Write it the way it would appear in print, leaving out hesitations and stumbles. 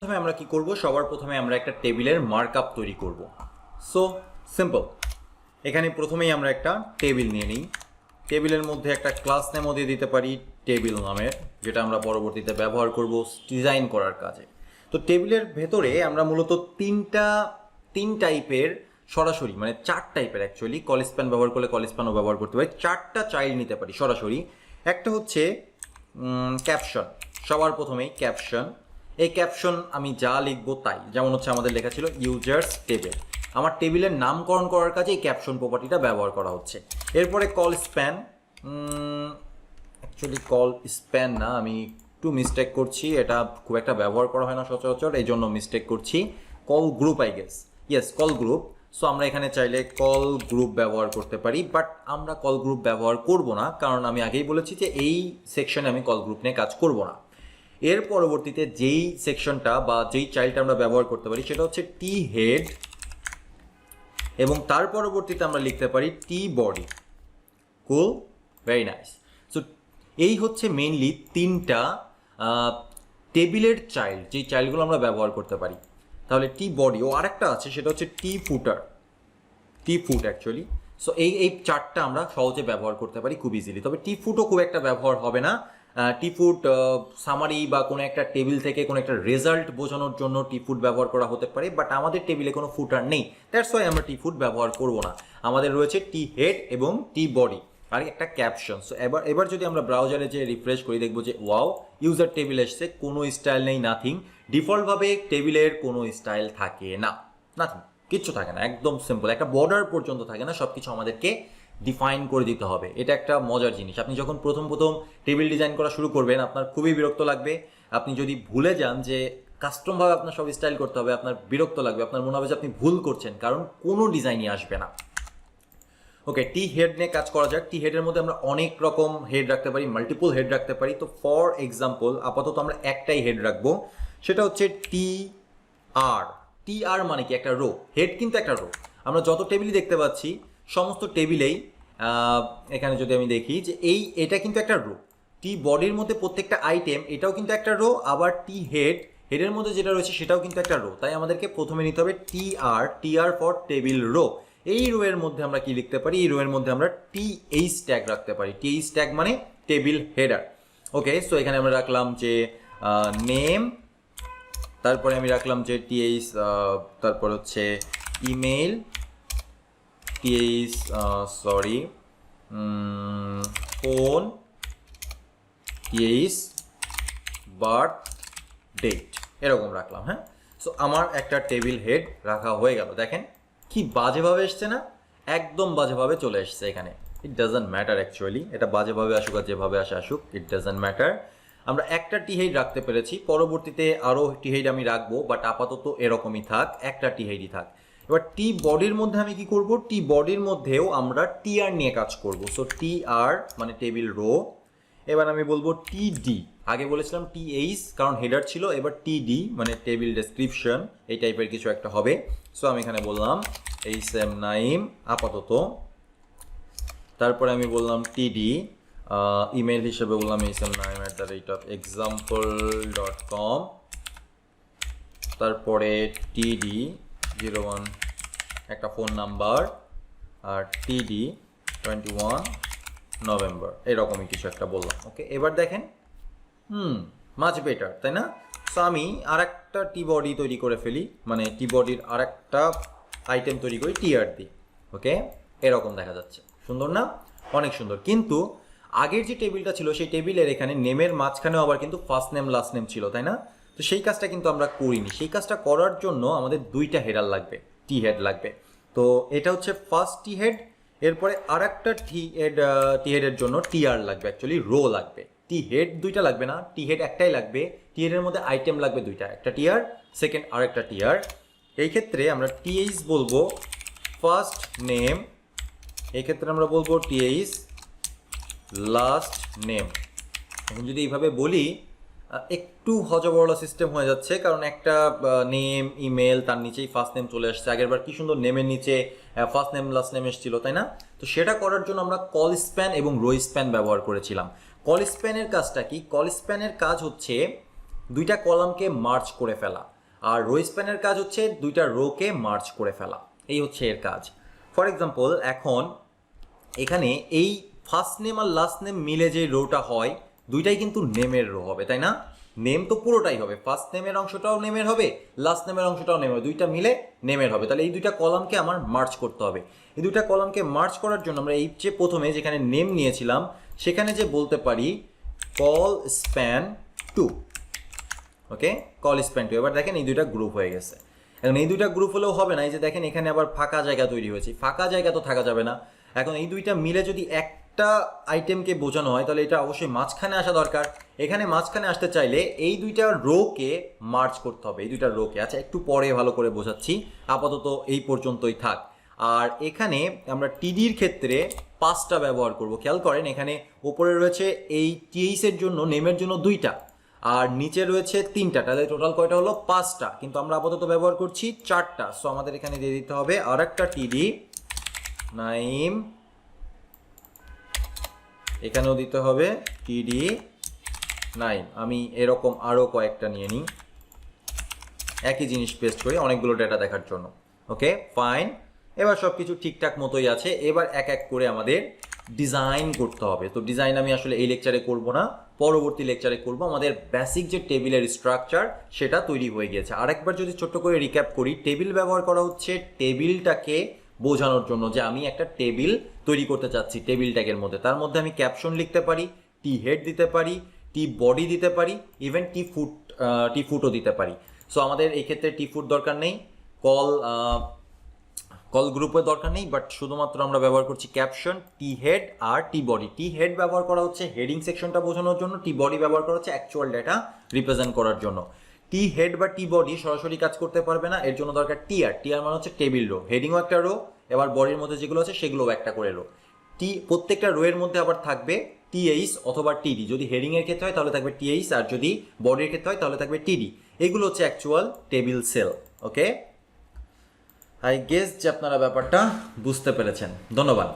প্রথমে আমরা কি করব, সবার প্রথমে আমরা একটা টেবিলের মার্কআপ তৈরি করব। সো সিম্পল, এখানে প্রথমেই আমরা একটা টেবিল নিয়ে নিই। টেবিলের মধ্যে একটা ক্লাস নেমও দিয়ে দিতে পারি টেবিল নামের, যেটা আমরা পরবর্তীতে ব্যবহার করব ডিজাইন করার কাজে। তো টেবিলের ভেতরে আমরা মূলত তিন টাইপের সরাসরি, মানে 4 টাইপের অ্যাকচুয়ালি, কলস্প্যান ব্যবহার করলে কলস্প্যানও ব্যবহার করতে পারি, 4টা চাইল্ড নিতে পারি সরাসরি। একটা হচ্ছে ক্যাপশন, সবার প্রথমেই ক্যাপশন। এই ক্যাপশন আমি যা লিখবো তাই, যেমন হচ্ছে আমাদের লেখা ছিল ইউজার্স টেবিল, আমার টেবিলের নামকরণ করার কাজে এই ক্যাপশন প্রপার্টিটা ব্যবহার করা হচ্ছে। এরপরে call span, actually call span না, আমি একটু মিস্টেক করছি, এটা খুব একটা ব্যবহার করা হয় না সচরাচর, এই জন্য মিস্টেক করছি। Call group, I guess, yes call group. So আমরা এখানে চাইলে কল গ্রুপ ব্যবহার করতে পারি, বাট আমরা কল গ্রুপ ব্যবহার করব না, কারণ আমি আগেই বলেছি যে এই সেকশনে আমি কল গ্রুপ নিয়ে কাজ করব না। এর পরবর্তীতে যেই সেকশনটা বা যেই চাইল্ডটা আমরা ব্যবহার করতে পারি সেটা হচ্ছে টি হেড, এবং তার পরবর্তীতে আমরা লিখতে পারি টি বডি। কুল, ভেরি নাইস। সো এই হচ্ছে মেইনলি 3টা টেবিলের চাইল্ড, যেই চাইল্ডগুলো আমরা ব্যবহার করতে পারি। তাহলে টি বডি, ও আরেকটা আছে সেটা হচ্ছে টি ফুটার, টি ফুট অ্যাকচুয়ালি। সো এই 4টা আমরা সহজে ব্যবহার করতে পারি খুব ইজিলি। তবে টি ফুটও খুব একটা ব্যবহার হবে না। টি ফুট সামারি বা কোনো একটা টেবিল থেকে কোনো একটা রেজাল্ট বোঝানোর জন্য টি ফুট ব্যবহার করা হতে পারে, বাট আমাদের টেবিলে কোনো ফুটার নেই, দ্যাটস ওয়াই আমরা টি ফুট ব্যবহার করব না। আমাদের রয়েছে টি হেড এবং টি বডি আর একটা ক্যাপশন। সো এবার যদি আমরা ব্রাউজারে যে রিফ্রেশ করি, দেখবো যে ওয়াও, ইউজার টেবিল এসছে, কোনো স্টাইল নেই, নাথিং। ডিফল্টভাবে টেবিলের কোনো স্টাইল থাকে না, নাথিং, কিচ্ছু থাকে না, একদম সিম্পল। একটা বর্ডার পর্যন্ত থাকে না, সব কিছু আমাদেরকে ডিফাইন করে দিতে হবে। এটা একটা মজার জিনিস। আপনি যখন প্রথম টেবিল ডিজাইন করা শুরু করবেন, আপনার খুবই বিরক্ত লাগবে। আপনি যদি ভুলে যান যে কাস্টমভাবে আপনার সব স্টাইল করতে হবে, আপনার বিরক্ত লাগবে, আপনার মনে হবে যে আপনি ভুল করছেন, কারণ কোনো ডিজাইনই আসবে না। ওকে, টি হেড নিয়ে কাজ করা যাক। টি হেডের মধ্যে আমরা অনেক রকম হেড রাখতে পারি, মাল্টিপল হেড রাখতে পারি। তো ফর এক্সাম্পল আপাতত আমরা একটাই হেড রাখবো, সেটা হচ্ছে টি আর। টি আর মানে কি? একটা রো। হেড কিন্তু একটা রো। আমরা যত টেবিলই দেখতে পাচ্ছি, সমস্ত টেবিলেই এখানে যদি আমি দেখি যে এটা কিন্তু একটা রো। টি বডির মধ্যে প্রত্যেকটা আইটেম, এটাও কিন্তু একটা রো, আবার টি হেডের মধ্যে যেটা রয়েছে সেটাও কিন্তু একটা রো। তাই আমাদেরকে প্রথমে নিতে হবে টি আর ফর টেবিল রো। এই রো এর মধ্যে আমরা কি লিখতে পারি? এই রো এর মধ্যে আমরা টিএইচ ট্যাগ রাখতে পারি। টিএইচ ট্যাগ মানে টেবিল হেডার। ওকে, সো এখানে আমরা রাখলাম যে নেম, তারপরে আমি রাখলাম যে টিএইচ, তারপর হচ্ছে email, TH sorry phone, TH birth date, এরকম রাখলাম। হ্যাঁ, সো আমার একটা টেবিল হেড রাখা হয়ে গেল। দেখেন কি বাজেভাবে এসছে না? একদম বাজেভাবে চলে এসছে এখানে। ইট ডাজন্ট ম্যাটার অ্যাকচুয়ালি, এটা বাজেভাবে আসুক আর যেভাবে আসুক, ইট ডাজন্ট ম্যাটার। আমরা একটা টি হেড রাখতে পেরেছি, পরবর্তীতে আরও টি হেড আমি রাখবো, বাট আপাতত এরকমই থাক, একটা টি হেডই থাক। এবার টি বডির মধ্যে আমি কি করব? টি বডির মধ্যেও আমরা টি আর নিয়ে কাজ করব। সো টি আর মানে টেবিল রো। এবার আমি বলবো টিডি, আগে বলেছিলাম টিএইচ কারণ হেডার ছিল, এবার টিডি মানে টেবিল ডেসক্রিপশন, এই টাইপের কিছু একটা হবে। সো আমি এখানে বললাম এইচএম নাইম আপাতত, তারপরে আমি বললাম টিডি, ইমেল হিসেবে বললাম ismnaim@example.com, তারপরে টিডি 01 একটা ফোন নাম্বার, আর টিডি 21 নভেম্বর, এরকমই কিছু একটা বললাম। ওকে, এবার দেখেন মাচ বেটার, তাই না? সো আমি আর একটা টি বডি তৈরি করে ফেলি, মানে টি বডির আর একটা আইটেম তৈরি করি টিআর দিয়ে। ওকে, এরকম দেখা যাচ্ছে, সুন্দর না? অনেক সুন্দর। কিন্তু আগের যে টেবিলটা ছিল সেই টেবিলের এখানে নেমের মাঝখানেও আবার কিন্তু ফার্স্ট নেম লাস্ট নেম ছিল, তাই না? তো সেই কাজটা কিন্তু আমরা করিনি। সেই কাজটা করার জন্য আমাদের 2টা হেডার লাগবে, টি হেড লাগবে। তো এটা হচ্ছে ফার্স্ট টি হেড, এরপরে আর একটা টি হেডের জন্য টিআর লাগবে, অ্যাকচুয়ালি রো লাগবে। টি হেড 2টা লাগবে না, টি হেড একটাই লাগবে। টি হেডের মধ্যে আইটেম লাগবে 2টা, একটা টিআর, সেকেন্ড আর একটা টিআর। এই ক্ষেত্রে আমরা টিএইচ বলবো ফার্স্ট নেম, এই ক্ষেত্রে আমরা বলবো টিএইচ লাস্ট নেম। এখন যদি এইভাবে বলি একটু হজবরলা সিস্টেম হয়ে যাচ্ছে, কারণ একটা নেম ইমেল তার নিচেই ফার্স্ট নেম চলে আসছে। আগেরবার কি সুন্দর নেমের নিচে ফার্স্ট নেম লাস্ট নেম এসেছিল, তাই না? তো সেটা করার জন্য আমরা কল স্প্যান এবং রো স্প্যান ব্যবহার করেছিলাম। কল স্প্যানের কাজটা কি? কল স্প্যানের কাজ হচ্ছে দুইটা কলামকে মার্জ করে ফেলা, আর রো স্প্যানের কাজ হচ্ছে দুইটা রোকে মার্জ করে ফেলা, এই হচ্ছে এর কাজ। ফর এক্সাম্পল, এখন এখানে এই ফার্স্ট নেম আর লাস্ট নেম মিলে যে রোটা হয় দুইটাই কিন্তু নেমের রো হবে, তাই না? নেম তো পুরোটাই হবে, ফার্স্ট নেমের অংশটাও নেমের হবে, লাস্ট নেমের অংশটাও নেমের হবে, দুইটা মিলে নেমের হবে। তাহলে এই দুইটা কলামকে আমার মার্জ করতে হবে। এই দুইটা কলামকে মার্জ করার জন্য আমরা এই যে প্রথমে যেখানে নেম নিয়েছিলাম সেখানে যে বলতে পারি কল স্প্যান টু। ওকে, কল স্প্যান টু। এবার দেখেন এই দুইটা গ্রুপ হয়ে গেছে। এখন এই দুইটা গ্রুপ হলেও হবে না, এই যে দেখেন এখানে আবার ফাঁকা জায়গা তৈরি হয়েছে, ফাঁকা জায়গা তো থাকা যাবে না। এখন এই দুইটা মিলে যদি একটা আইটেমকে বোঝানো হয় তাহলে এটা অবশ্যই মাঝখানে আসা দরকার। এখানে মাঝখানে আসতে চাইলে এই দুইটা রোকে মার্জ করতে হবে, এই দুইটা রোকে। আচ্ছা, একটু পরে ভালো করে বোঝাচ্ছি, আপাতত এই পর্যন্তই থাক। আর এখানে আমরা টিডির ক্ষেত্রে 5টা ব্যবহার করব। খেয়াল করেন এখানে ওপরে রয়েছে এই টিএইচের জন্য, নেমের জন্য 2টা, আর নিচে রয়েছে 3টা, তাহলে টোটাল কয়টা হলো 5টা, কিন্তু আমরা আপাতত ব্যবহার করছি 4টা। সো আমাদের এখানে দিয়ে দিতে হবে আর একটা টিডি নাইম, এখানেও দিতে হবে টিডি নাইম। আমি এরকম আরও কয়েকটা নিয়ে নিই, একই জিনিস পেস্ট করি অনেকগুলো ডেটা দেখার জন্য। ওকে, ফাইন। এবার সব কিছু ঠিকঠাক মতোই আছে। এবার এক এক করে আমাদের ডিজাইন করতে হবে। তো ডিজাইন আমি আসলে এই লেকচারে করব না, পরবর্তী লেকচারে করব। আমাদের বেসিক যে টেবিলের স্ট্রাকচার সেটা তৈরি হয়ে গিয়েছে। আরেকবার যদি ছোট্ট করে রিক্যাপ করি, টেবিল ব্যবহার করা হচ্ছে টেবিলটাকে বোঝানোর জন্য যে আমি একটা টেবিল তৈরি করতে চাচ্ছি টেবিল ট্যাগের মধ্যে। তার মধ্যে আমি ক্যাপশন লিখতে পারি, টি হেড দিতে পারি, টি বডি দিতে পারি, ইভেন টি ফুটও দিতে পারি। সো আমাদের এই ক্ষেত্রে টি ফুট দরকার নেই, কল গ্রুপের দরকার নেই, বাট শুধুমাত্র আমরা ব্যবহার করছি ক্যাপশন, টি হেড আর টি বডি। টি হেড ব্যবহার করা হচ্ছে হেডিং সেকশনটা বোঝানোর জন্য, টি বডি ব্যবহার করা হচ্ছে অ্যাকচুয়াল ডেটা রিপ্রেজেন্ট করার জন্য। টি হেড বা টি বডি সরাসরি কাজ করতে পারবে না, এর জন্য দরকার টিআর। টিআর মানে হচ্ছে টেবিল রো, হেডিংও একটা রো, এবার বডির মধ্যে যেগুলো আছে সেগুলোও একটা করে রো। প্রত্যেকটা রো এর মধ্যে আবার থাকবে টিএইচ অথবা টিডি। যদি হেডিং এর ক্ষেত্রে হয় তাহলে থাকবে টিএইচ, আর যদি বডির ক্ষেত্রে হয় তাহলে থাকবে টিডি। এগুলো হচ্ছে actual table sell. Okay, I guess যে আপনারা ব্যাপারটা বুঝতে পেরেছেন। ধন্যবাদ।